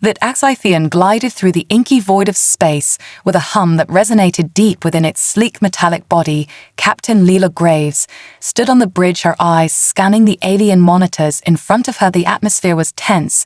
that Sci-Fi glided through the inky void of space with a hum that resonated deep within its sleek metallic body. Captain Leela Graves stood on the bridge, her eyes scanning the alien monitors in front of her. The atmosphere was tense,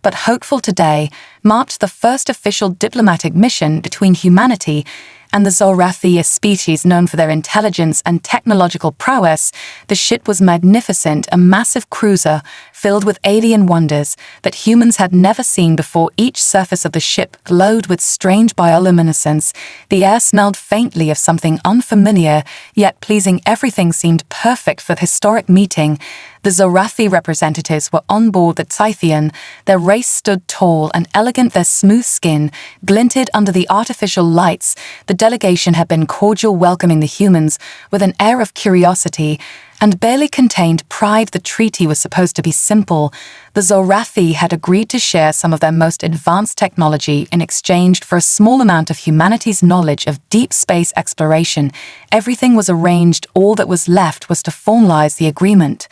but hopeful. Today marked the first official diplomatic mission between humanity and the Zorathi, a species known for their intelligence and technological prowess. The ship was magnificent, a massive cruiser filled with alien wonders that humans had never seen before. Each surface of the ship glowed with strange bioluminescence. The air smelled faintly of something unfamiliar, yet pleasing. Everything seemed perfect for the historic meeting. The Zorathi representatives were on board the Sci-Fi. Their race stood tall and elegant, their smooth skin glinted under the artificial lights. The delegation had been cordial, welcoming the humans with an air of curiosity and barely contained pride. The treaty was supposed to be simple. The Zorathi had agreed to share some of their most advanced technology in exchange for a small amount of humanity's knowledge of deep space exploration. Everything was arranged. All that was left was to formalize the agreement.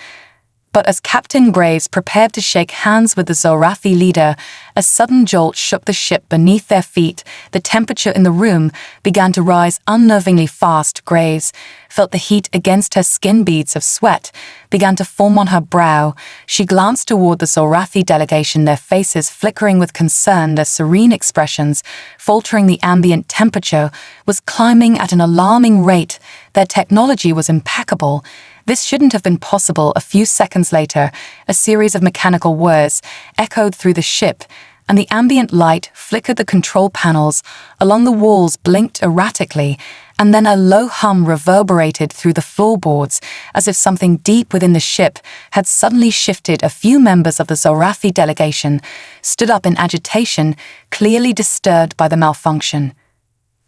But as Captain Graves prepared to shake hands with the Zorathi leader, a sudden jolt shook the ship beneath their feet. The temperature in the room began to rise unnervingly fast. Graves felt the heat against her skin. Beads of sweat began to form on her brow. She glanced toward the Zorathi delegation, their faces flickering with concern, their serene expressions faltering. The ambient temperature was climbing at an alarming rate. Their technology was impeccable. This shouldn't have been possible. A few seconds later, a series of mechanical whirs echoed through the ship, and the ambient light flickered. The control panels along the walls blinked erratically, and then a low hum reverberated through the floorboards, as if something deep within the ship had suddenly shifted. A few members of the Zorathi delegation stood up in agitation, clearly disturbed by the malfunction.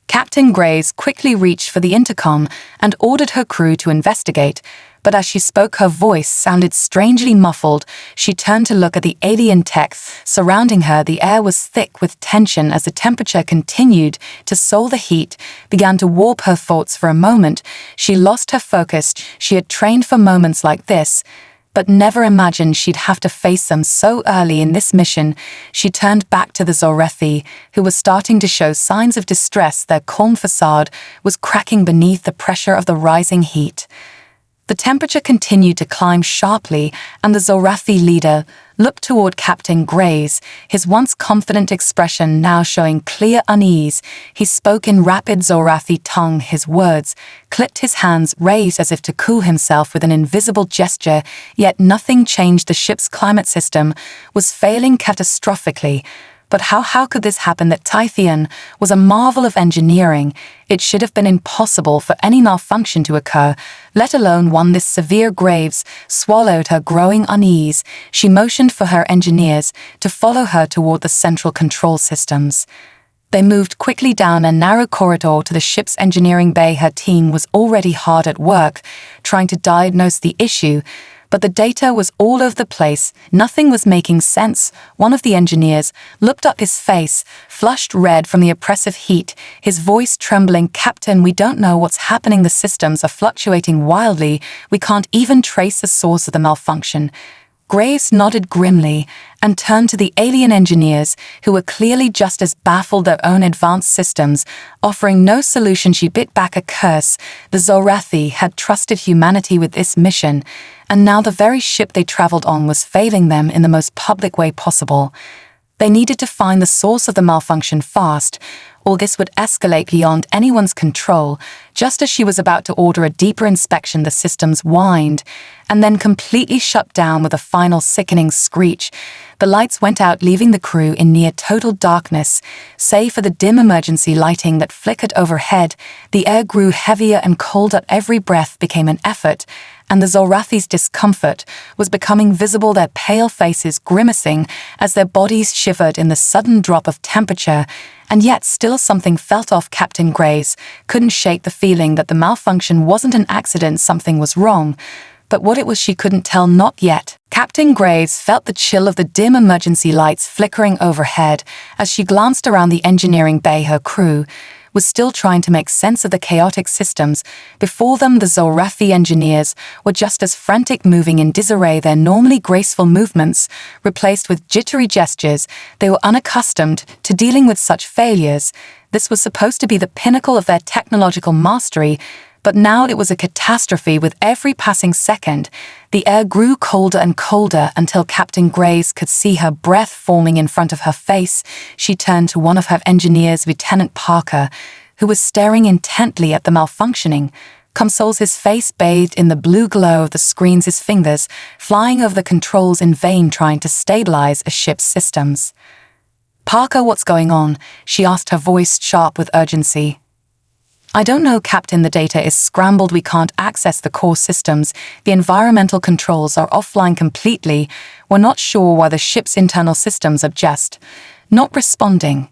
Captain Graves quickly reached for the intercom and ordered her crew to investigate, but as she spoke, her voice sounded strangely muffled. She turned to look at the alien tech surrounding her. The air was thick with tension as the temperature continued to soar. The heat began to warp her thoughts. For a moment, she lost her focus. She had trained for moments like this, but never imagined she'd have to face them so early in this mission. She turned back to the Zorathi, who was starting to show signs of distress. Their calm facade was cracking beneath the pressure of the rising heat. The temperature continued to climb sharply, and the Zorathi leader looked toward Captain Graves, his once confident expression now showing clear unease. He spoke in rapid Zorathi tongue, his words clipped, his hands raised as if to cool himself with an invisible gesture. Yet nothing changed. The ship's climate system was failing catastrophically. But how could this happen? That Sci-Fi was a marvel of engineering. It should have been impossible for any malfunction to occur, let alone one this severe. Graves swallowed her growing unease. She motioned for her engineers to follow her toward the central control systems. They moved quickly down a narrow corridor to the ship's engineering bay. Her team was already hard at work, trying to diagnose the issue, but the data was all over the place. Nothing was making sense. One of the engineers looked up, his face flushed red from the oppressive heat, his voice trembling. "Captain, we don't know what's happening. The systems are fluctuating wildly. We can't even trace the source of the malfunction." Graves nodded grimly and turned to the alien engineers, who were clearly just as baffled. Their own advanced systems offering no solution. She bit back a curse. The Zorathi had trusted humanity with this mission, and now the very ship they traveled on was failing them in the most public way possible. They needed to find the source of the malfunction fast, or this would escalate beyond anyone's control. Just as she was about to order a deeper inspection, the systems whined and then completely shut down with a final sickening screech. The lights went out, leaving the crew in near total darkness, save for the dim emergency lighting that flickered overhead. The air grew heavier and colder. Every breath became an effort, and the Zorathi's discomfort was becoming visible, their pale faces grimacing as their bodies shivered in the sudden drop of temperature. And yet still something felt off. Captain Graves couldn't shake the feeling that the malfunction wasn't an accident. Something was wrong. But what it was she couldn't tell, not yet. Captain Graves felt the chill of the dim emergency lights flickering overhead as she glanced around the engineering bay. Her crew was still trying to make sense of the chaotic systems. Before them, the Zorathi engineers were just as frantic, moving in disarray, their normally graceful movements replaced with jittery gestures. They were unaccustomed to dealing with such failures. This was supposed to be the pinnacle of their technological mastery, but now it was a catastrophe with every passing second. The air grew colder and colder until Captain Graves could see her breath forming in front of her face. She turned to one of her engineers, Lieutenant Parker, who was staring intently at the malfunctioning consoles, his face bathed in the blue glow of the screens, his fingers flying over the controls in vain, trying to stabilize a ship's systems. "Parker, what's going on?" she asked, her voice sharp with urgency. "I don't know, Captain. The data is scrambled. We can't access the core systems. The environmental controls are offline completely. We're not sure why the ship's internal systems are just not responding."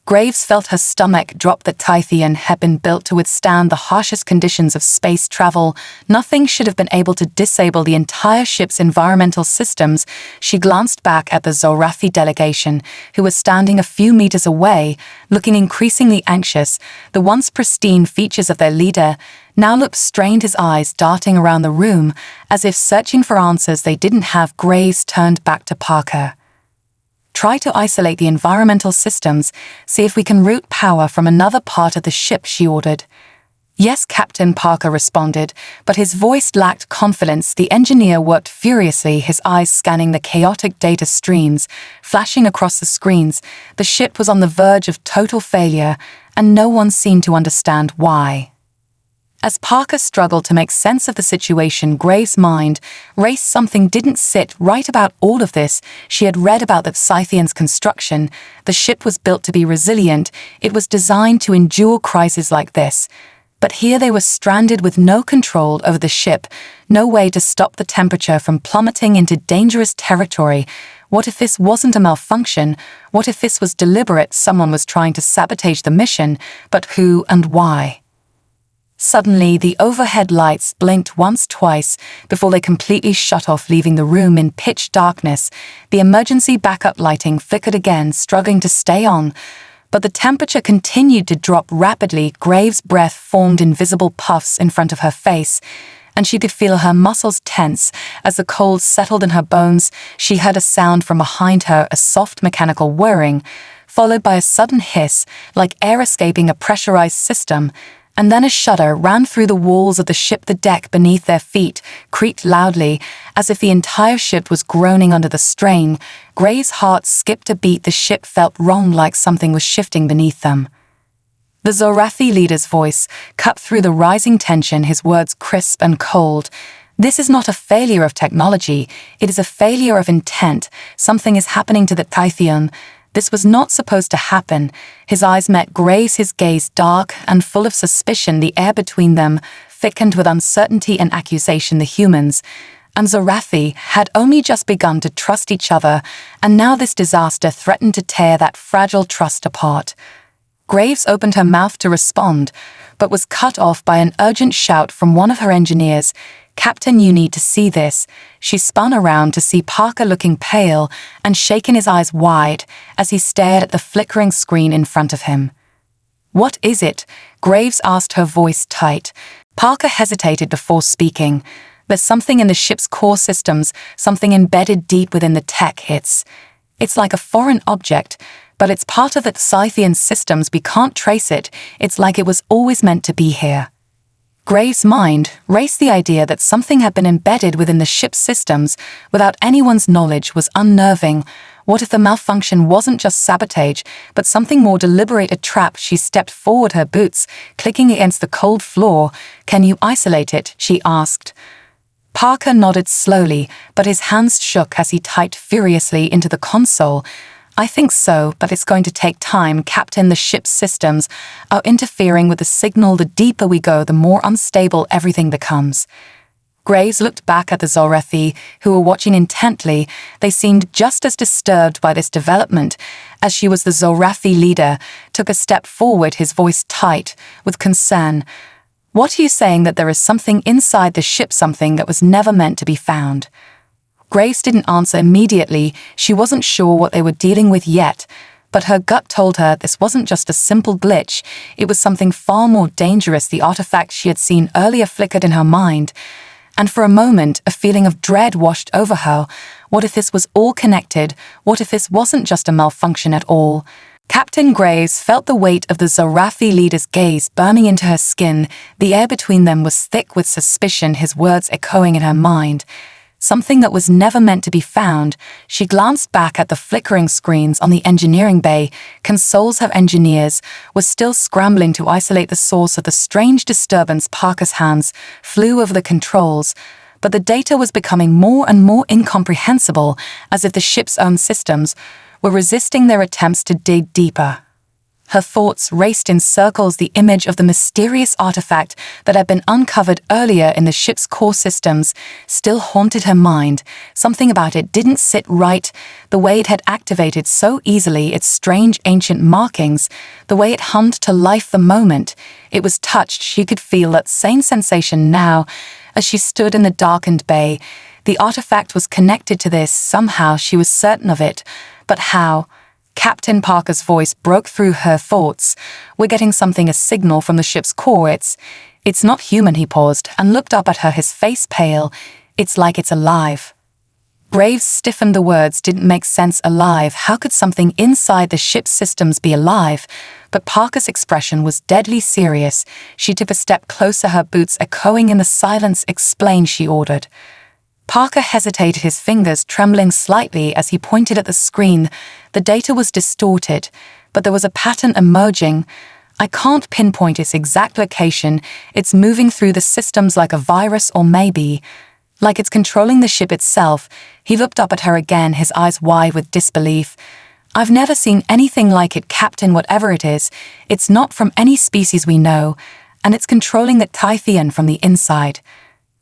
Graves felt her stomach drop. The Tytheon had been built to withstand the harshest conditions of space travel. Nothing should have been able to disable the entire ship's environmental systems. She glanced back at the Zorathi delegation, who was standing a few meters away, looking increasingly anxious. The once pristine features of their leader now looked strained, his eyes darting around the room, as if searching for answers they didn't have. Graves turned back to Parker. "Try to isolate the environmental systems, see if we can route power from another part of the ship," she ordered. "Yes, Captain," Parker responded, but his voice lacked confidence. The engineer worked furiously, his eyes scanning the chaotic data streams flashing across the screens. The ship was on the verge of total failure, and no one seemed to understand why. As Parker struggled to make sense of the situation, Graves' mind raced. Something didn't sit right about all of this. She had read about the Scythian's construction. The ship was built to be resilient. It was designed to endure crises like this. But here they were stranded with no control over the ship, no way to stop the temperature from plummeting into dangerous territory. What if this wasn't a malfunction? What if this was deliberate? Someone was trying to sabotage the mission, but who and why? Suddenly, the overhead lights blinked once, twice, before they completely shut off, leaving the room in pitch darkness. The emergency backup lighting flickered again, struggling to stay on, but the temperature continued to drop rapidly. Graves' breath formed invisible puffs in front of her face, and she could feel her muscles tense as the cold settled in her bones. She heard a sound from behind her, a soft mechanical whirring, followed by a sudden hiss, like air escaping a pressurized system. And then a shudder ran through the walls of the ship. The deck beneath their feet creaked loudly, as if the entire ship was groaning under the strain. Graves' heart skipped a beat. The ship felt wrong, like something was shifting beneath them. The Zorathi leader's voice cut through the rising tension, his words crisp and cold. "This is not a failure of technology. It is a failure of intent. Something is happening to the Tytheon. This was not supposed to happen." His eyes met Graves', his gaze dark and full of suspicion. The air between them thickened with uncertainty and accusation. The humans and Zorathi had only just begun to trust each other, and now this disaster threatened to tear that fragile trust apart. Graves opened her mouth to respond, but was cut off by an urgent shout from one of her engineers. "Captain, you need to see this." She spun around to see Parker, looking pale and shaking, his eyes wide as he stared at the flickering screen in front of him. "What is it?" Graves asked, her voice tight. Parker hesitated before speaking. "There's something in the ship's core systems, something embedded deep within the tech. It's like a foreign object, but it's part of the Scythian systems. We can't trace it. It's like it was always meant to be here." Graves' mind raced. The idea that something had been embedded within the ship's systems without anyone's knowledge was unnerving. What if the malfunction wasn't just sabotage, but something more deliberate, a trap? She stepped forward, her boots clicking against the cold floor. "Can you isolate it?" she asked. Parker nodded slowly, but his hands shook as he typed furiously into the console. "I think so, but it's going to take time, Captain. The ship's systems are interfering with the signal. The deeper we go, the more unstable everything becomes." Graves looked back at the Zorathi, who were watching intently. They seemed just as disturbed by this development as she was. The Zorathi leader took a step forward, his voice tight with concern. "What are you saying? That there is something inside the ship, something that was never meant to be found?" Graves didn't answer immediately. She wasn't sure what they were dealing with yet, But her gut told her this wasn't just a simple glitch, it was something far more dangerous. The artifact she had seen earlier flickered in her mind, and for a moment a feeling of dread washed over her. What if this was all connected? What if this wasn't just a malfunction at all? Captain Graves felt the weight of the Zorathi leader's gaze burning into her skin. The air between them was thick with suspicion, his words echoing in her mind. Something that was never meant to be found. She glanced back at the flickering screens on the engineering bay. Consoles of engineers were still scrambling to isolate the source of the strange disturbance. Parker's hands flew over the controls, but the data was becoming more and more incomprehensible, as if the ship's own systems were resisting their attempts to dig deeper. Her thoughts raced in circles. The image of the mysterious artifact that had been uncovered earlier in the ship's core systems still haunted her mind. Something about it didn't sit right. The way it had activated so easily, its strange ancient markings, the way it hummed to life the moment it was touched. She could feel that same sensation now as she stood in the darkened bay. The artifact was connected to this. Somehow she was certain of it. But how? Captain Parker's voice broke through her thoughts. We're getting something, a signal from the ship's core. It's not human. He paused and looked up at her, his face pale. It's like it's alive. Graves stiffened. The words didn't make sense. Alive? How could something inside the ship's systems be alive? But Parker's expression was deadly serious. She took a step closer, her boots echoing in the silence. Explain, she ordered. Parker hesitated, his fingers trembling slightly as he pointed at the screen. The data was distorted, but there was a pattern emerging. I can't pinpoint its exact location. It's moving through the systems like a virus, or maybe like it's controlling the ship itself. He looked up at her again, his eyes wide with disbelief. I've never seen anything like it, Captain. Whatever it is, it's not from any species we know, and it's controlling the Tytheon from the inside.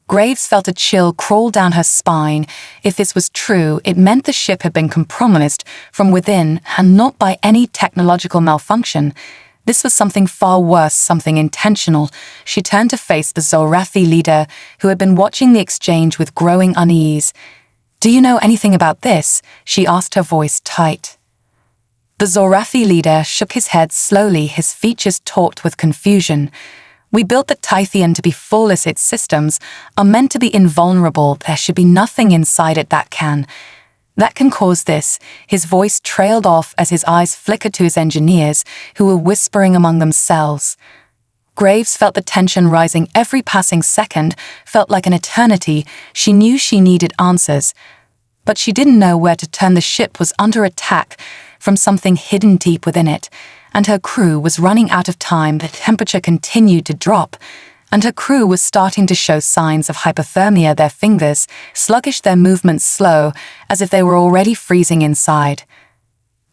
Graves felt a chill crawl down her spine. If this was true, it meant the ship had been compromised from within and not by any technological malfunction. This was something far worse, something intentional. She turned to face the Zorathi leader, who had been watching the exchange with growing unease. Do you know anything about this? She asked, her voice tight. The Zorathi leader shook his head slowly, his features taut with confusion. We built the Tytheon to be flawless. Its systems are meant to be invulnerable. There should be nothing inside it that can cause this. His voice trailed off as his eyes flickered to his engineers, who were whispering among themselves. Graves felt the tension rising. Every passing second felt like an eternity. She knew she needed answers, but she didn't know where to turn. The ship was under attack from something hidden deep within it, and her crew was running out of time. The temperature continued to drop, and her crew was starting to show signs of hypothermia, their fingers sluggish, their movements slow, as if they were already freezing inside.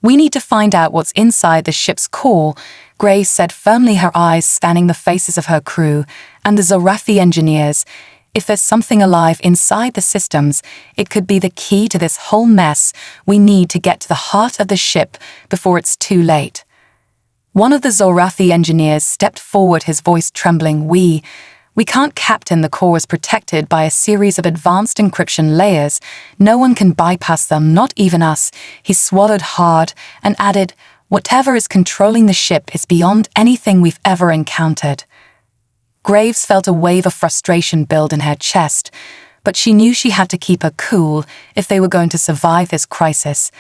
We need to find out what's inside the ship's core, Grace said firmly, her eyes scanning the faces of her crew and the Zorathi engineers. If there's something alive inside the systems, it could be the key to this whole mess. We need to get to the heart of the ship before it's too late. One of the Zorathi engineers stepped forward, his voice trembling. We can't, Captain. The core is protected by a series of advanced encryption layers. No one can bypass them, not even us. He swallowed hard and added, whatever is controlling the ship is beyond anything we've ever encountered. Graves felt a wave of frustration build in her chest, but she knew she had to keep her cool if they were going to survive this crisis.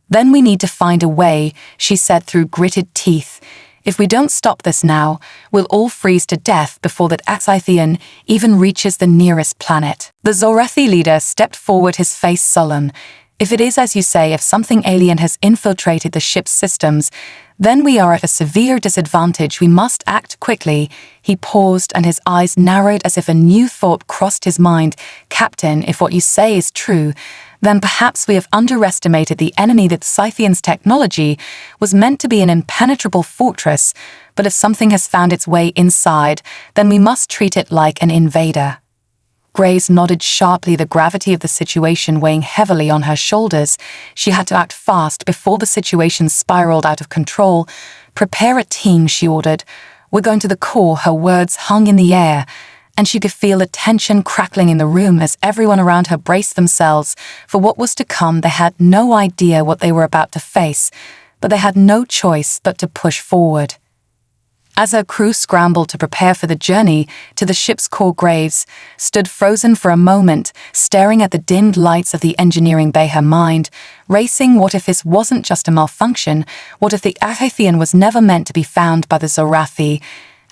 Then we need to find a way, she said through gritted teeth. If we don't stop this now, we'll all freeze to death before that Tytheon even reaches the nearest planet. The Zorathi leader stepped forward, his face sullen. If it is as you say, if something alien has infiltrated the ship's systems, then we are at a severe disadvantage. We must act quickly. He paused and his eyes narrowed as if a new thought crossed his mind. Captain, if what you say is true, then perhaps we have underestimated the enemy. That Scythian's technology was meant to be an impenetrable fortress, but if something has found its way inside, then we must treat it like an invader. Grace nodded sharply, the gravity of the situation weighing heavily on her shoulders. She had to act fast before the situation spiraled out of control. Prepare a team, she ordered. We're going to the core. Her words hung in the air, and she could feel the tension crackling in the room as everyone around her braced themselves for what was to come. They had no idea what they were about to face, but they had no choice but to push forward. As her crew scrambled to prepare for the journey to the ship's core, Graves stood frozen for a moment, staring at the dimmed lights of the engineering bay, her mind racing. What if this wasn't just a malfunction? What if the Ahathian was never meant to be found by the Zorathi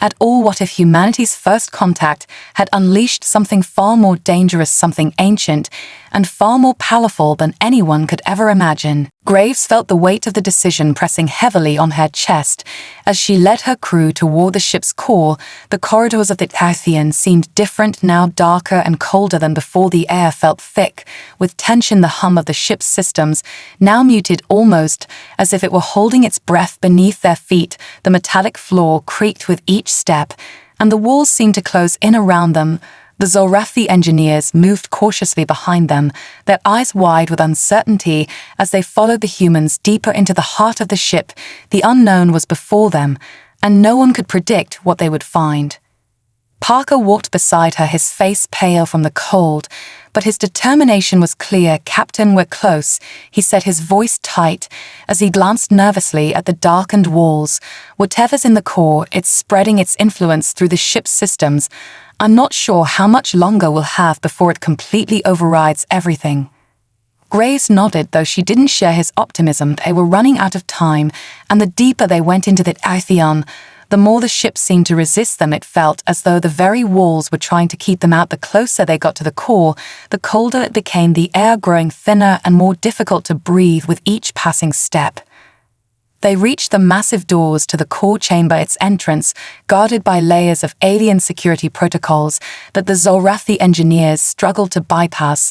at all? What if humanity's first contact had unleashed something far more dangerous, something ancient and far more powerful than anyone could ever imagine? Graves felt the weight of the decision pressing heavily on her chest as she led her crew toward the ship's core. The corridors of the Ahathian seemed different now, darker and colder than before. The air felt thick with tension. The hum of the ship's systems now muted, almost as if it were holding its breath beneath their feet. The metallic floor creaked with each step, and the walls seemed to close in around them. The Zorathi engineers moved cautiously behind them, their eyes wide with uncertainty as they followed the humans deeper into the heart of the ship. The unknown was before them, and no one could predict what they would find. Parker walked beside her, his face pale from the cold, but his determination was clear. "Captain, we're close," he said, his voice tight, as he glanced nervously at the darkened walls. "Whatever's in the core, it's spreading its influence through the ship's systems. I'm not sure how much longer we'll have before it completely overrides everything." Graves nodded, though she didn't share his optimism. They were running out of time, and the deeper they went into the Ahathian, the more the ship seemed to resist them. It felt as though the very walls were trying to keep them out. The closer they got to the core, the colder it became, the air growing thinner and more difficult to breathe with each passing step. They reached the massive doors to the core chamber, its entrance guarded by layers of alien security protocols that the Zorathi engineers struggled to bypass.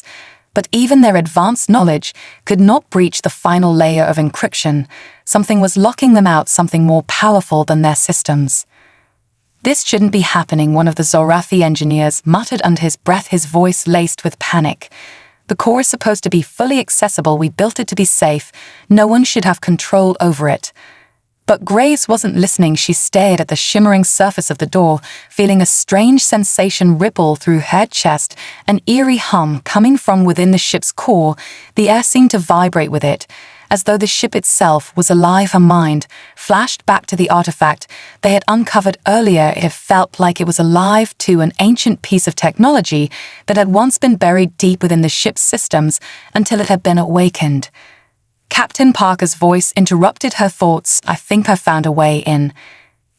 But even their advanced knowledge could not breach the final layer of encryption. Something was locking them out, something more powerful than their systems. "This shouldn't be happening," one of the Zorathi engineers muttered under his breath, his voice laced with panic. "The core is supposed to be fully accessible. We built it to be safe. No one should have control over it." But Graves wasn't listening. She stared at the shimmering surface of the door, feeling a strange sensation ripple through her chest, an eerie hum coming from within the ship's core. The air seemed to vibrate with it, as though the ship itself was alive. Her mind flashed back to the artifact they had uncovered earlier. It felt like it was alive too, an ancient piece of technology that had once been buried deep within the ship's systems until it had been awakened. Captain Parker's voice interrupted her thoughts. "I think I found a way in."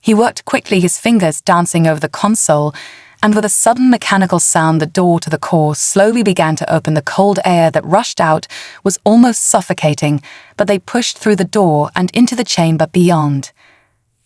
He worked quickly, his fingers dancing over the console, and with a sudden mechanical sound, the door to the core slowly began to open. The cold air that rushed out was almost suffocating, but they pushed through the door and into the chamber beyond.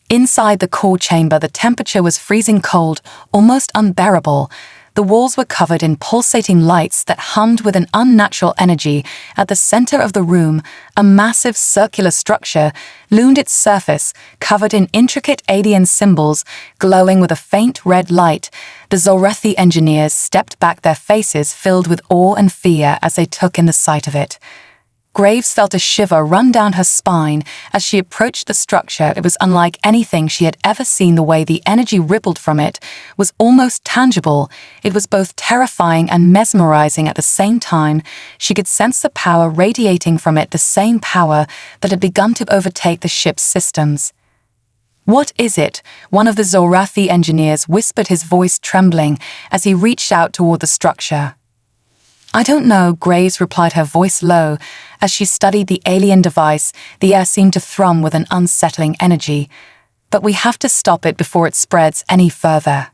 Inside the core chamber, the temperature was freezing cold, almost unbearable. The walls were covered in pulsating lights that hummed with an unnatural energy. At the center of the room, a massive circular structure loomed, its surface covered in intricate alien symbols, glowing with a faint red light. The Zorathi engineers stepped back, their faces filled with awe and fear as they took in the sight of it. Graves felt a shiver run down her spine as she approached the structure. It was unlike anything she had ever seen. The way the energy rippled from it was almost tangible. It was both terrifying and mesmerizing at the same time. She could sense the power radiating from it, the same power that had begun to overtake the ship's systems. "What is it?" one of the Zorathi engineers whispered, his voice trembling as he reached out toward the structure. "I don't know," Graves replied, her voice low. As she studied the alien device, the air seemed to thrum with an unsettling energy. "But we have to stop it before it spreads any further."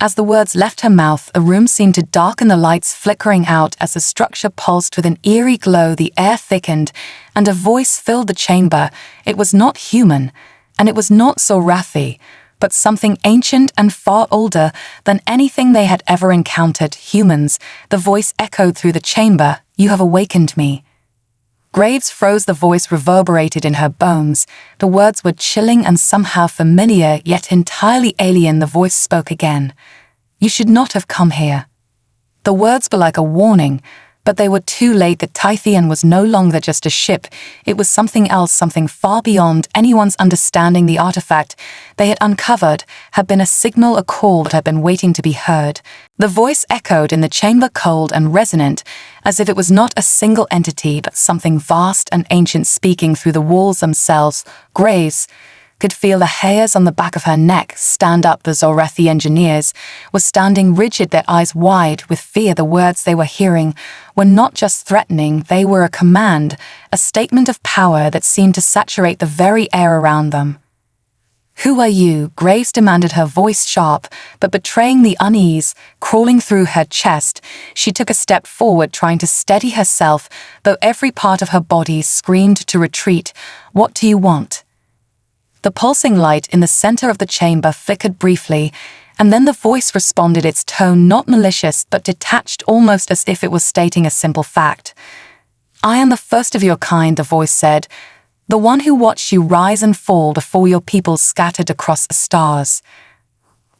As the words left her mouth, a room seemed to darken, the lights flickering out as the structure pulsed with an eerie glow. The air thickened, and a voice filled the chamber. It was not human, and it was not Zorathi, but something ancient and far older than anything they had ever encountered. "Humans," the voice echoed through the chamber, "you have awakened me." Graves froze, the voice reverberated in her bones. The words were chilling and somehow familiar, yet entirely alien. The voice spoke again. "You should not have come here." The words were like a warning, But they were too late. The Tytheon was no longer just a ship. It was something else, something far beyond anyone's understanding. The artifact they had uncovered had been a signal, a call that had been waiting to be heard. The voice echoed in the chamber, cold and resonant, as if it was not a single entity, but something vast and ancient speaking through the walls themselves. Graves could feel the hairs on the back of her neck stand up. The Zorathi engineers were standing rigid, their eyes wide with fear. The words they were hearing were not just threatening, they were a command, a statement of power that seemed to saturate the very air around them. "Who are you?" Graves demanded, her voice sharp, but betraying the unease crawling through her chest. She took a step forward, trying to steady herself, though every part of her body screamed to retreat. "What do you want?" The pulsing light in the center of the chamber flickered briefly, and then the voice responded, its tone not malicious but detached, almost as if it was stating a simple fact. "I am the first of your kind," the voice said, "the one who watched you rise and fall before your people scattered across the stars."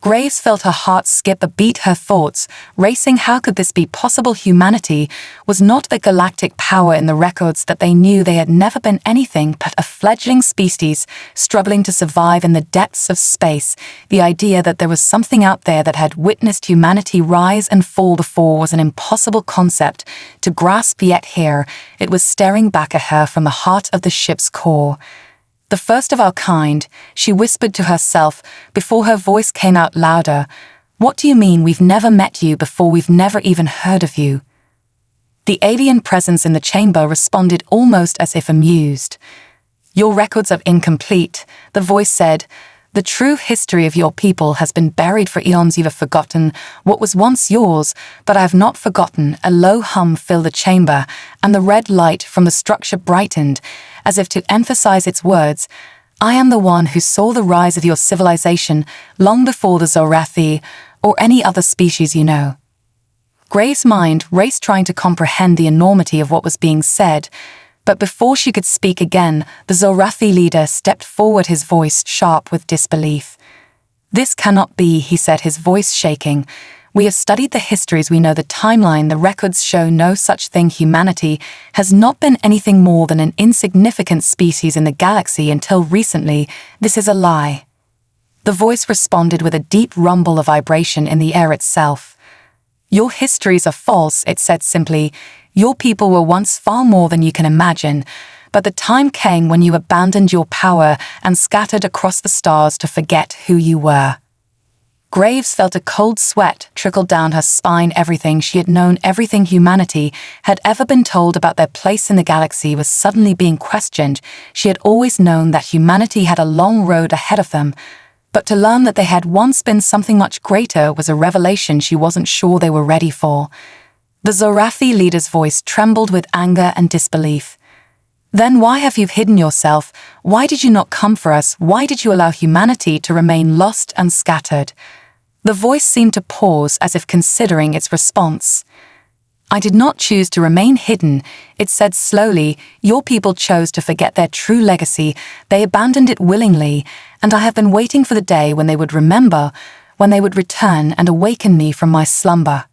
Graves felt her heart skip a beat, her thoughts racing. How could this be possible? Humanity was not the galactic power in the records that they knew. They had never been anything but a fledgling species struggling to survive in the depths of space. The idea that there was something out there that had witnessed humanity rise and fall before was an impossible concept to grasp, yet here it was staring back at her from the heart of the ship's core. "The first of our kind," she whispered to herself before her voice came out louder. "What do you mean we've never met you before? We've never even heard of you." The alien presence in the chamber responded almost as if amused. "Your records are incomplete," the voice said. "The true history of your people has been buried for eons. You have forgotten what was once yours, but I have not forgotten." A low hum filled the chamber, and the red light from the structure brightened, as if to emphasize its words. "I am the one who saw the rise of your civilization long before the Zorathi or any other species you know." Graves' mind raced, trying to comprehend the enormity of what was being said. But before she could speak again, the Zorathi leader stepped forward, his voice sharp with disbelief. "This cannot be," he said, his voice shaking. "We have studied the histories, we know the timeline, the records show no such thing. Humanity has not been anything more than an insignificant species in the galaxy until recently. This is a lie." The voice responded with a deep rumble of vibration in the air itself. "Your histories are false," it said simply. "Your people were once far more than you can imagine, but the time came when you abandoned your power and scattered across the stars to forget who you were." Graves felt a cold sweat trickle down her spine. Everything she had known, everything humanity had ever been told about their place in the galaxy was suddenly being questioned. She had always known that humanity had a long road ahead of them, but to learn that they had once been something much greater was a revelation she wasn't sure they were ready for. The Zorathi leader's voice trembled with anger and disbelief. "Then why have you hidden yourself? Why did you not come for us? Why did you allow humanity to remain lost and scattered?" The voice seemed to pause, as if considering its response. "I did not choose to remain hidden," it said slowly. "Your people chose to forget their true legacy. They abandoned it willingly, and I have been waiting for the day when they would remember, when they would return and awaken me from my slumber."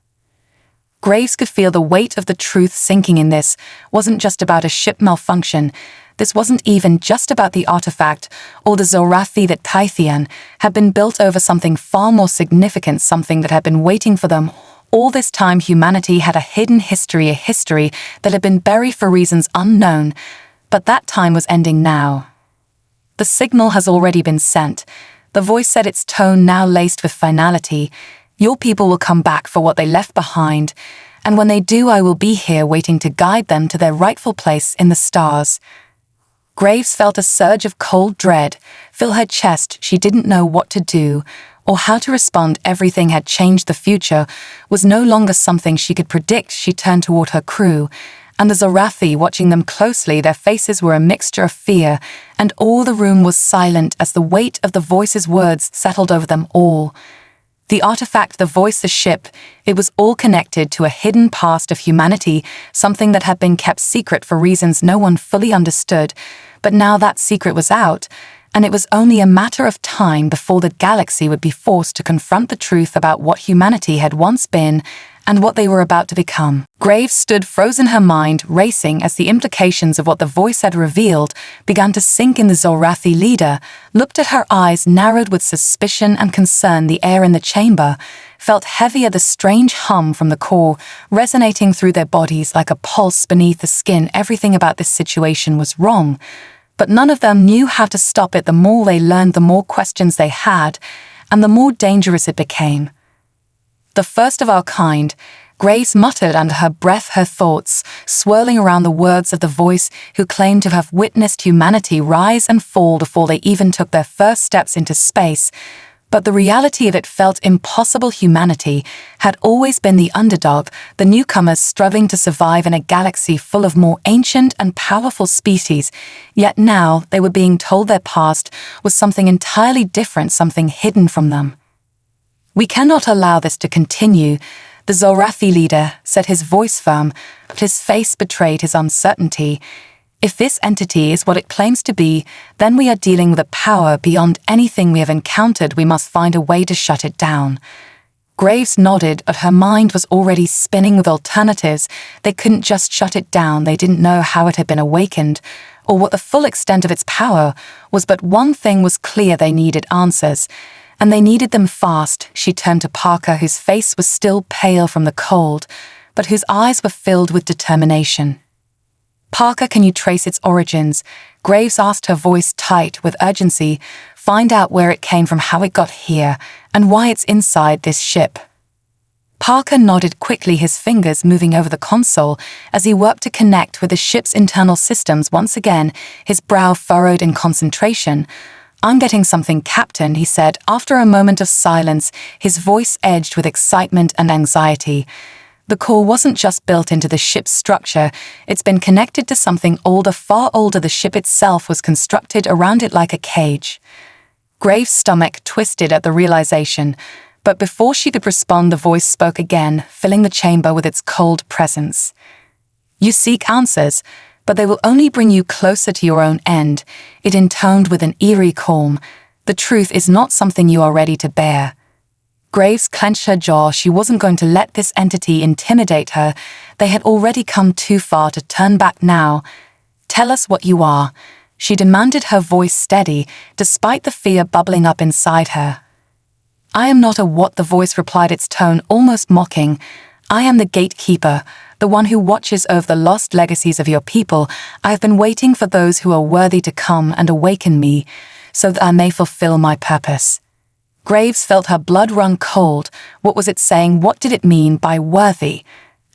Graves could feel the weight of the truth sinking in. This wasn't just about a ship malfunction. This wasn't even just about the artifact or the Zorathi. That Tytheon had been built over something far more significant, something that had been waiting for them. All this time, humanity had a hidden history, a history that had been buried for reasons unknown, but that time was ending now. "The signal has already been sent," the voice said, its tone now laced with finality. "Your people will come back for what they left behind, and when they do, I will be here waiting to guide them to their rightful place in the stars." Graves felt a surge of cold dread fill her chest. She didn't know what to do or how to respond. Everything had changed. The future was no longer something she could predict. She turned toward her crew, and the Zorathi, watching them closely, their faces were a mixture of fear, and all the room was silent as the weight of the voice's words settled over them all. The artifact, the voice, the ship, it was all connected to a hidden past of humanity, something that had been kept secret for reasons no one fully understood. But now that secret was out, and it was only a matter of time before the galaxy would be forced to confront the truth about what humanity had once been and what they were about to become. Graves stood frozen, her mind racing as the implications of what the voice had revealed began to sink in. The Zorathi leader looked at her, eyes narrowed with suspicion and concern. The air in the chamber felt heavier, the strange hum from the core resonating through their bodies like a pulse beneath the skin. Everything about this situation was wrong, but none of them knew how to stop it. The more they learned, the more questions they had, and the more dangerous it became. "The first of our kind," Graves muttered under her breath, her thoughts swirling around the words of the voice who claimed to have witnessed humanity rise and fall before they even took their first steps into space. But the reality of it felt impossible. Humanity had always been the underdog, the newcomers struggling to survive in a galaxy full of more ancient and powerful species. Yet now they were being told their past was something entirely different, something hidden from them. "We cannot allow this to continue," the Zorathi leader said, his voice firm, but his face betrayed his uncertainty. "If this entity is what it claims to be, then we are dealing with a power beyond anything we have encountered. We must find a way to shut it down." Graves nodded, but her mind was already spinning with alternatives. They couldn't just shut it down. They didn't know how it had been awakened, or what the full extent of its power was. But one thing was clear: they needed answers, and they needed them fast. She turned to Parker, whose face was still pale from the cold, but whose eyes were filled with determination. "Parker, can you trace its origins?" Graves asked, her voice tight with urgency. "Find out where it came from, how it got here, and why it's inside this ship." Parker nodded quickly, his fingers moving over the console as he worked to connect with the ship's internal systems. Once again, his brow furrowed in concentration. "I'm getting something, Captain," he said. After a moment of silence, his voice edged with excitement and anxiety. "The core wasn't just built into the ship's structure, it's been connected to something older, far older. The ship itself was constructed around it like a cage." Graves' stomach twisted at the realization, but before she could respond, the voice spoke again, filling the chamber with its cold presence. "You seek answers, but they will only bring you closer to your own end," it intoned with an eerie calm. "The truth is not something you are ready to bear." Graves clenched her jaw. She wasn't going to let this entity intimidate her. They had already come too far to turn back now. "Tell us what you are," she demanded, her voice steady, despite the fear bubbling up inside her. "I am not a what," the voice replied, its tone almost mocking. "I am the gatekeeper, the one who watches over the lost legacies of your people. I have been waiting for those who are worthy to come and awaken me, so that I may fulfill my purpose." Graves felt her blood run cold. What was it saying? What did it mean by worthy?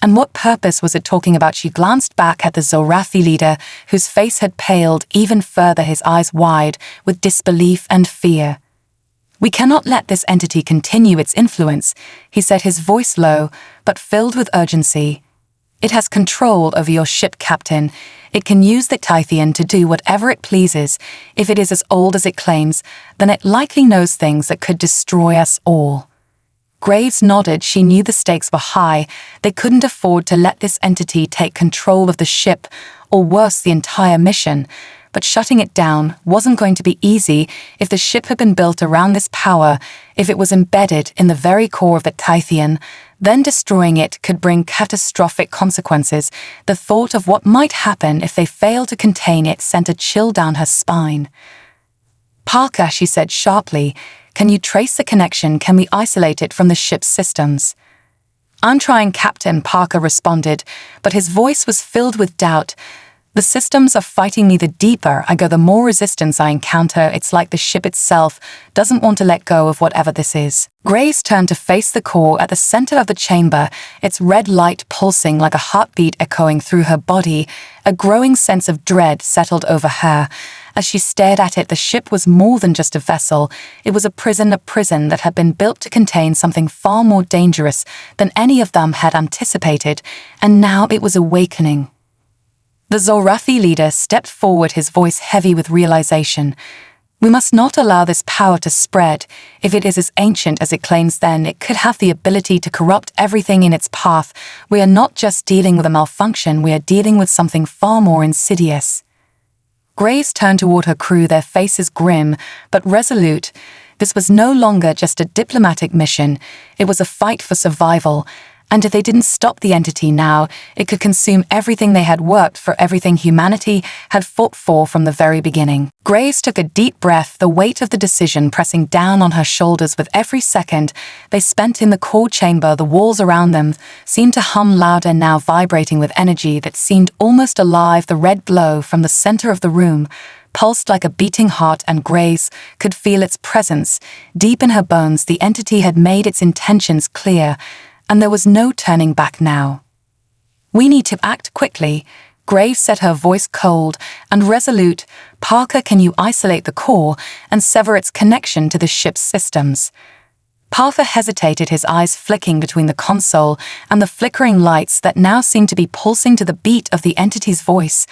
And what purpose was it talking about? She glanced back at the Zorathi leader, whose face had paled even further, his eyes wide with disbelief and fear. "We cannot let this entity continue its influence," he said, his voice low, but filled with urgency. "It has control over your ship, Captain. It can use the Tythian to do whatever it pleases. If it is as old as it claims, then it likely knows things that could destroy us all." Graves nodded. She knew the stakes were high. They couldn't afford to let this entity take control of the ship, or worse, the entire mission. But shutting it down wasn't going to be easy. If the ship had been built around this power, if it was embedded in the very core of the Tythian, then destroying it could bring catastrophic consequences. The thought of what might happen if they failed to contain it sent a chill down her spine. "Parker," she said sharply, "can you trace the connection? Can we isolate it from the ship's systems?" "I'm trying, Captain," Parker responded, but his voice was filled with doubt. "The systems are fighting me. The deeper I go, the more resistance I encounter. It's like the ship itself doesn't want to let go of whatever this is." Graves turned to face the core at the center of the chamber, its red light pulsing like a heartbeat echoing through her body. A growing sense of dread settled over her. As she stared at it, the ship was more than just a vessel. It was a prison that had been built to contain something far more dangerous than any of them had anticipated, and now it was awakening. The Zorathi leader stepped forward, his voice heavy with realization. "We must not allow this power to spread. If it is as ancient as it claims, then it could have the ability to corrupt everything in its path. We are not just dealing with a malfunction, we are dealing with something far more insidious." Graves turned toward her crew, their faces grim but resolute. This was no longer just a diplomatic mission. It was a fight for survival. And if they didn't stop the entity now, it could consume everything they had worked for, everything humanity had fought for from the very beginning. Graves took a deep breath, the weight of the decision pressing down on her shoulders with every second they spent in the core chamber. The walls around them seemed to hum louder now, vibrating with energy that seemed almost alive. The red glow from the center of the room pulsed like a beating heart, and Graves could feel its presence. Deep in her bones, the entity had made its intentions clear, and there was no turning back now. "We need to act quickly," Graves said, her voice cold and resolute. "Parker, can you isolate the core and sever its connection to the ship's systems?" Parker hesitated, his eyes flicking between the console and the flickering lights that now seemed to be pulsing to the beat of the entity's voice.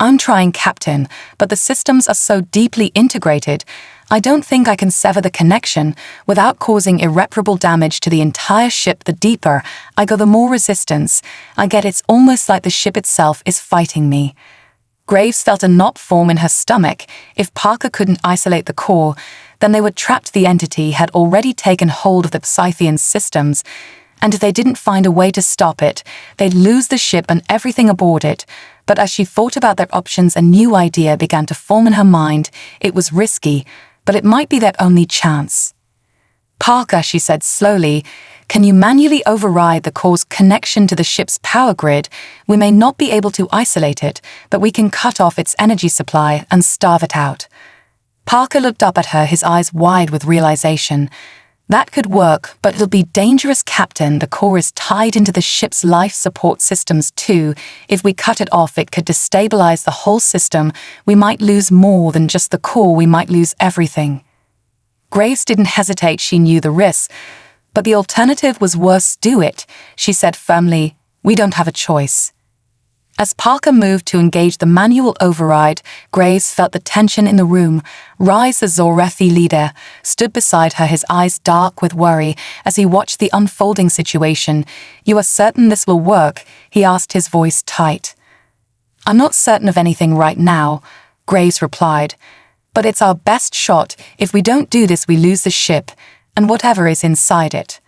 "I'm trying, Captain, but the systems are so deeply integrated. I don't think I can sever the connection without causing irreparable damage to the entire ship. The deeper I go, the more resistance I get. It's almost like the ship itself is fighting me." Graves felt a knot form in her stomach. If Parker couldn't isolate the core, then they were trapped. The entity had already taken hold of the Scythian systems, and if they didn't find a way to stop it, they'd lose the ship and everything aboard it. But as she thought about their options, a new idea began to form in her mind. It was risky, but it might be their only chance. "Parker," she said slowly, "can you manually override the core's connection to the ship's power grid? We may not be able to isolate it, but we can cut off its energy supply and starve it out." Parker looked up at her, his eyes wide with realization. "That could work, but it'll be dangerous, Captain. The core is tied into the ship's life support systems too. If we cut it off, it could destabilize the whole system. We might lose more than just the core, we might lose everything." Graves didn't hesitate. She knew the risks, but the alternative was worse. "Do it," she said firmly. "We don't have a choice." As Parker moved to engage the manual override, Graves felt the tension in the room rise. The Zorathi leader stood beside her, his eyes dark with worry as he watched the unfolding situation. "You are certain this will work?" he asked, his voice tight. "I'm not certain of anything right now," Graves replied. "But it's our best shot. If we don't do this, we lose the ship and whatever is inside it."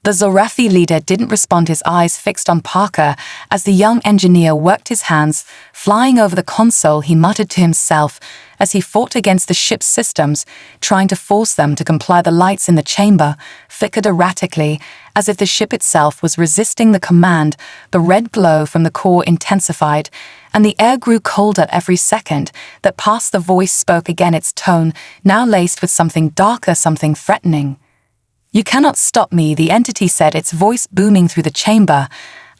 The Zorathi leader didn't respond, his eyes fixed on Parker as the young engineer worked his hands. Flying over the console, he muttered to himself as he fought against the ship's systems, trying to force them to comply. The lights in the chamber flickered erratically, as if the ship itself was resisting the command. The red glow from the core intensified, and the air grew colder every second that passed. The voice spoke again, its tone now laced with something darker, something threatening. "You cannot stop me," the entity said, its voice booming through the chamber.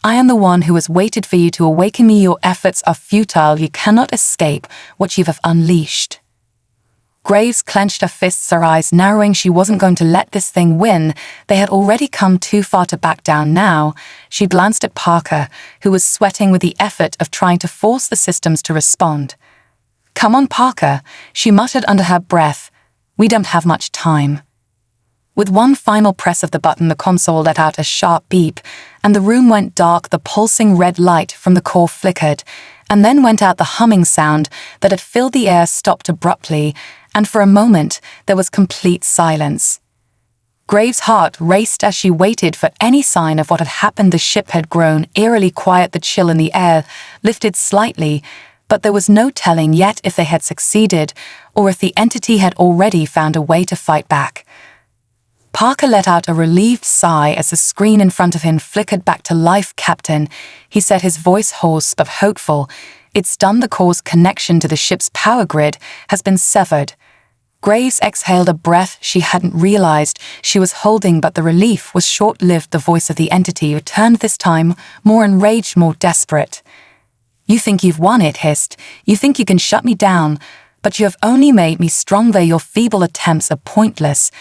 "I am the one who has waited for you to awaken me. Your efforts are futile. You cannot escape what you have unleashed." Graves clenched her fists, her eyes narrowing. She wasn't going to let this thing win. They had already come too far to back down now. She glanced at Parker, who was sweating with the effort of trying to force the systems to respond. "Come on, Parker," she muttered under her breath. "We don't have much time." With one final press of the button, the console let out a sharp beep, and the room went dark. The pulsing red light from the core flickered, and then went out. The humming sound that had filled the air stopped abruptly, and for a moment there was complete silence. Graves' heart raced as she waited for any sign of what had happened. The ship had grown eerily quiet. The chill in the air lifted slightly, but there was no telling yet if they had succeeded, or if the entity had already found a way to fight back. Parker let out a relieved sigh as the screen in front of him flickered back to life. "Captain," he said, his voice hoarse but hopeful. "It's done. The core's connection to the ship's power grid has been severed." Graves exhaled, a breath she hadn't realized she was holding, but the relief was short-lived. The voice of the entity returned, this time more enraged, more desperate. "You think you've won," it hissed. "You think you can shut me down, but you have only made me stronger. Your feeble attempts are pointless,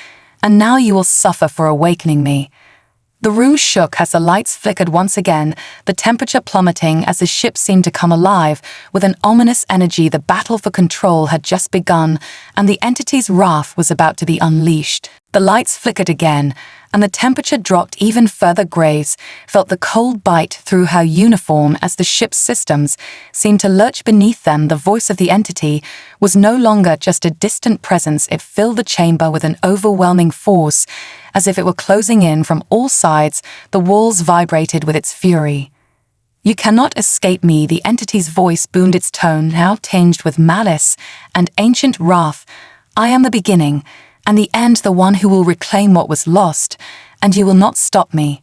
and now you will suffer for awakening me." The room shook as the lights flickered once again, the temperature plummeting as the ship seemed to come alive with an ominous energy. The battle for control had just begun, and the entity's wrath was about to be unleashed. The lights flickered again, and the temperature dropped even further. Graves felt the cold bite through her uniform as the ship's systems seemed to lurch beneath them. The voice of the entity was no longer just a distant presence. It filled the chamber with an overwhelming force, as if it were closing in from all sides. The walls vibrated with its fury. "You cannot escape me," the entity's voice boomed, its tone now tinged with malice and ancient wrath. "I am the beginning and the end, the one who will reclaim what was lost, and you will not stop me."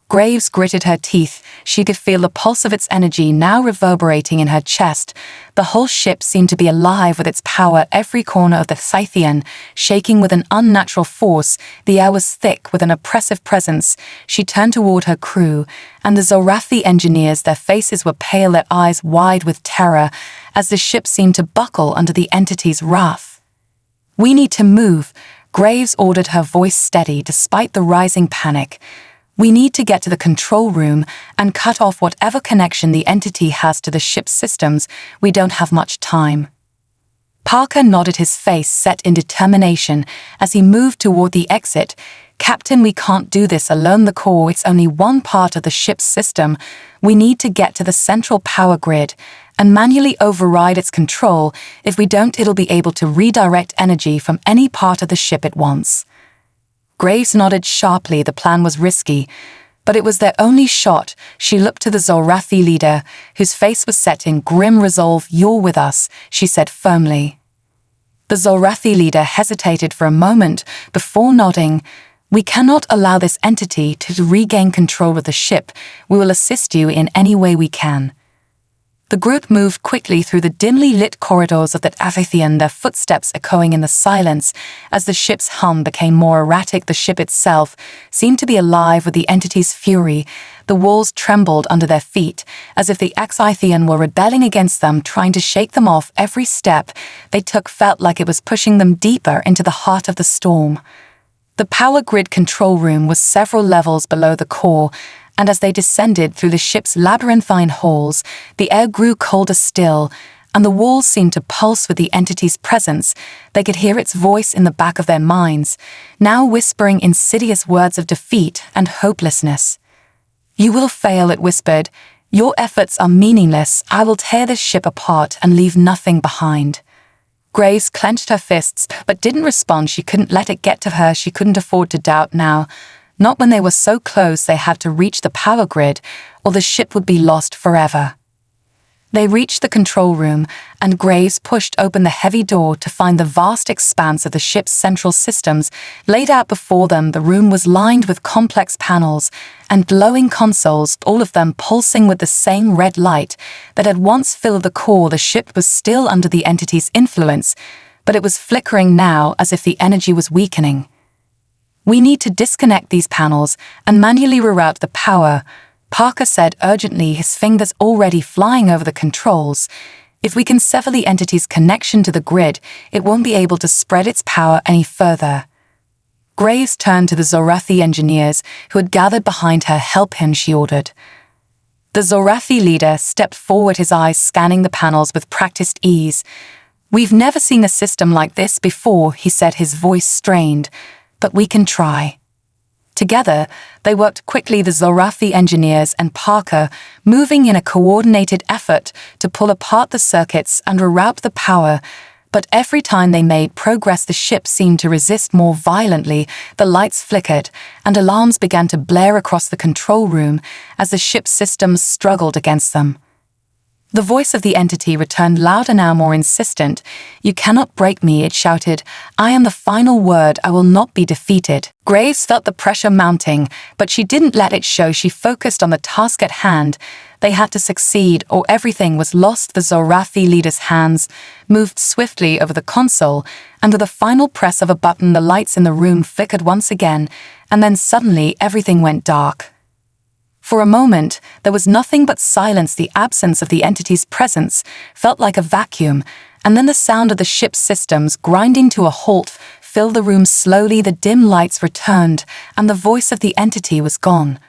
Graves gritted her teeth. She could feel the pulse of its energy now reverberating in her chest. The whole ship seemed to be alive with its power, every corner of the Scythian shaking with an unnatural force. The air was thick with an oppressive presence. She turned toward her crew, and the Zorathi engineers, their faces were pale, their eyes wide with terror, as the ship seemed to buckle under the entity's wrath. "We need to move," Graves ordered, her voice steady despite the rising panic. "We need to get to the control room and cut off whatever connection the entity has to the ship's systems. We don't have much time." Parker nodded, his face set in determination as he moved toward the exit. "Captain, we can't do this alone. The core, it's only one part of the ship's system. We need to get to the central power grid and manually override its control. If we don't, it'll be able to redirect energy from any part of the ship at once." Graves nodded sharply. The plan was risky, but it was their only shot. She looked to the Zorathi leader, whose face was set in grim resolve. "You're with us," she said firmly. The Zorathi leader hesitated for a moment before nodding. "We cannot allow this entity to regain control of the ship. We will assist you in any way we can." The group moved quickly through the dimly lit corridors of the Athithian, their footsteps echoing in the silence. As the ship's hum became more erratic, the ship itself seemed to be alive with the entity's fury. The walls trembled under their feet, as if the Athithian were rebelling against them, trying to shake them off. Every step they took felt like it was pushing them deeper into the heart of the storm. The power grid control room was several levels below the core, and as they descended through the ship's labyrinthine halls, the air grew colder still, and the walls seemed to pulse with the entity's presence. They could hear its voice in the back of their minds, now whispering insidious words of defeat and hopelessness. "You will fail," it whispered. "Your efforts are meaningless. I will tear this ship apart and leave nothing behind." Graves clenched her fists, but didn't respond. She couldn't let it get to her. She couldn't afford to doubt now. Not when they were so close. They had to reach the power grid, or the ship would be lost forever. They reached the control room, and Graves pushed open the heavy door to find the vast expanse of the ship's central systems laid out before them. The room was lined with complex panels and glowing consoles, all of them pulsing with the same red light that had once filled the core. The ship was still under the entity's influence, but it was flickering now, as if the energy was weakening. "We need to disconnect these panels and manually reroute the power," Parker said urgently, his fingers already flying over the controls. "If we can sever the entity's connection to the grid, it won't be able to spread its power any further." Graves turned to the Zorathi engineers who had gathered behind her. "Help him," she ordered. The Zorathi leader stepped forward, his eyes scanning the panels with practiced ease. "We've never seen a system like this before," he said, his voice strained. "But we can try." Together, they worked quickly, the Zorathi engineers and Parker, moving in a coordinated effort to pull apart the circuits and reroute the power. But every time they made progress, the ship seemed to resist more violently. The lights flickered, and alarms began to blare across the control room as the ship's systems struggled against them. The voice of the entity returned louder, now more insistent. "You cannot break me," it shouted. "I am the final word. I will not be defeated." Graves felt the pressure mounting, but she didn't let it show. She focused on the task at hand. They had to succeed, or everything was lost. The Zorathi leader's hands moved swiftly over the console, and with a final press of a button, the lights in the room flickered once again, and then suddenly everything went dark. For a moment, there was nothing but silence. The absence of the entity's presence felt like a vacuum, and then the sound of the ship's systems grinding to a halt filled the room slowly. The dim lights returned, and the voice of the entity was gone.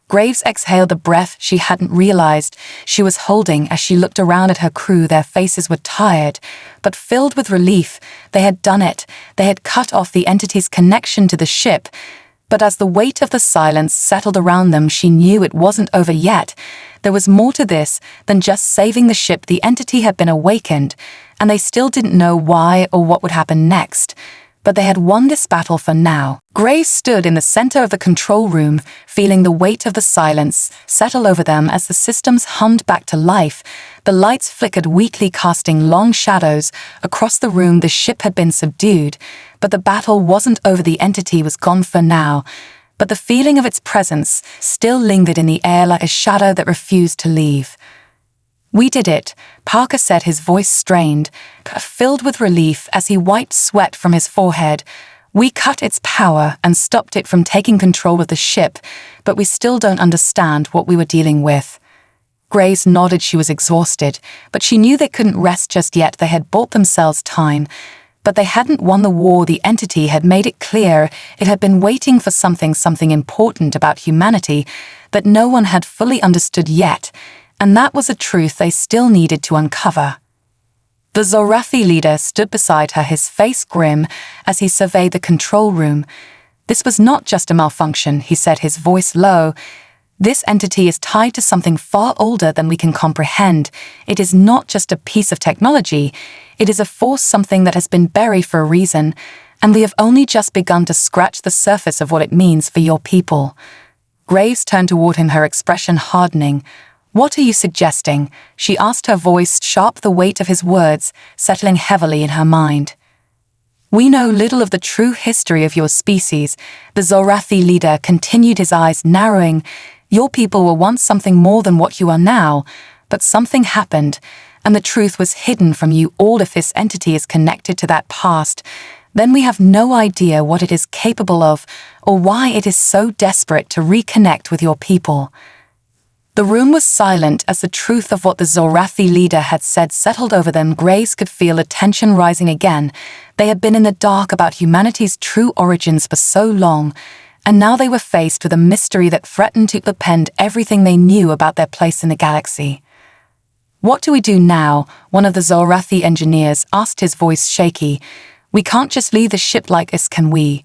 Graves exhaled the breath she hadn't realized she was holding as she looked around at her crew. Their faces were tired, but filled with relief. They had done it. They had cut off the entity's connection to the ship. But as the weight of the silence settled around them, she knew it wasn't over yet. There was more to this than just saving the ship. The entity had been awakened, and they still didn't know why or what would happen next. But they had won this battle for now. Grace stood in the center of the control room, feeling the weight of the silence settle over them as the systems hummed back to life. The lights flickered weakly, casting long shadows across the room. The ship had been subdued, but the battle wasn't over. The entity was gone for now, but the feeling of its presence still lingered in the air like a shadow that refused to leave. "We did it," Parker said, his voice strained, filled with relief as he wiped sweat from his forehead. "We cut its power and stopped it from taking control of the ship, but we still don't understand what we were dealing with." Grace nodded. She was exhausted, but she knew they couldn't rest just yet. They had bought themselves time, but they hadn't won the war. The entity had made it clear it had been waiting for something important about humanity that no one had fully understood yet. And that was a truth they still needed to uncover. The Zorathi leader stood beside her, his face grim as he surveyed the control room. "This was not just a malfunction," he said, his voice low. "This entity is tied to something far older than we can comprehend. It is not just a piece of technology. It is a force, something that has been buried for a reason, and we have only just begun to scratch the surface of what it means for your people." Graves turned toward him, her expression hardening. "What are you suggesting?" she asked, her voice sharp, the weight of his words settling heavily in her mind. "We know little of the true history of your species," the Zorathi leader continued, his eyes narrowing. "Your people were once something more than what you are now, but something happened, and the truth was hidden from you all. If this entity is connected to that past, then we have no idea what it is capable of or why it is so desperate to reconnect with your people." The room was silent as the truth of what the Zorathi leader had said settled over them. Grace could feel the tension rising again. They had been in the dark about humanity's true origins for so long, and now they were faced with a mystery that threatened to upend everything they knew about their place in the galaxy. "What do we do now?" one of the Zorathi engineers asked, his voice shaky. "We can't just leave the ship like this, can we?"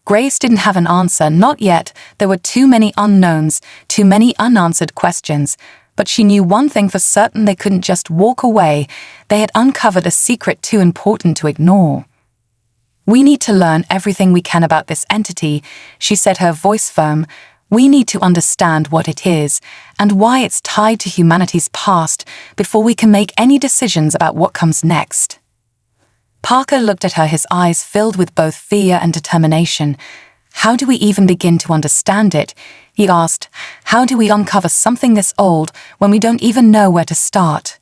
Grace didn't have an answer, not yet. There were too many unknowns, too many unanswered questions. But she knew one thing for certain: they couldn't just walk away. They had uncovered a secret too important to ignore. "We need to learn everything we can about this entity," she said, her voice firm. "We need to understand what it is and why it's tied to humanity's past before we can make any decisions about what comes next." Parker looked at her, his eyes filled with both fear and determination. "How do we even begin to understand it?" he asked. "How do we uncover something this old when we don't even know where to start?"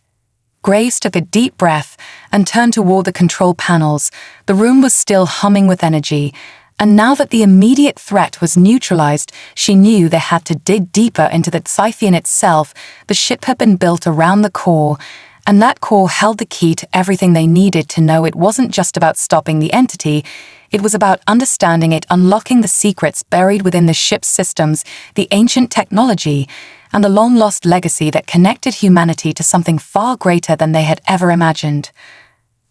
Grace took a deep breath and turned toward the control panels. The room was still humming with energy, and now that the immediate threat was neutralized, she knew they had to dig deeper into the Sci-Fi in itself. The ship had been built around the core, and that core held the key to everything they needed to know. It wasn't just about stopping the entity, it was about understanding it, unlocking the secrets buried within the ship's systems, the ancient technology, and the long-lost legacy that connected humanity to something far greater than they had ever imagined.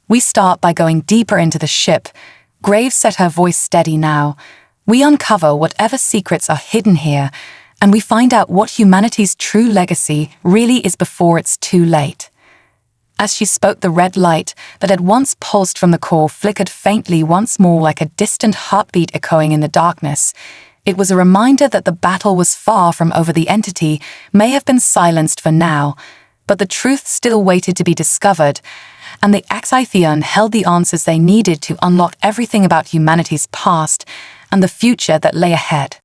"We start by going deeper into the ship," Graves said, her voice steady now. "We uncover whatever secrets are hidden here, and we find out what humanity's true legacy really is before it's too late." As she spoke, the red light that had once pulsed from the core flickered faintly once more, like a distant heartbeat echoing in the darkness. It was a reminder that the battle was far from over. The entity may have been silenced for now, but the truth still waited to be discovered, and the Sci-Fi held the answers they needed to unlock everything about humanity's past and the future that lay ahead.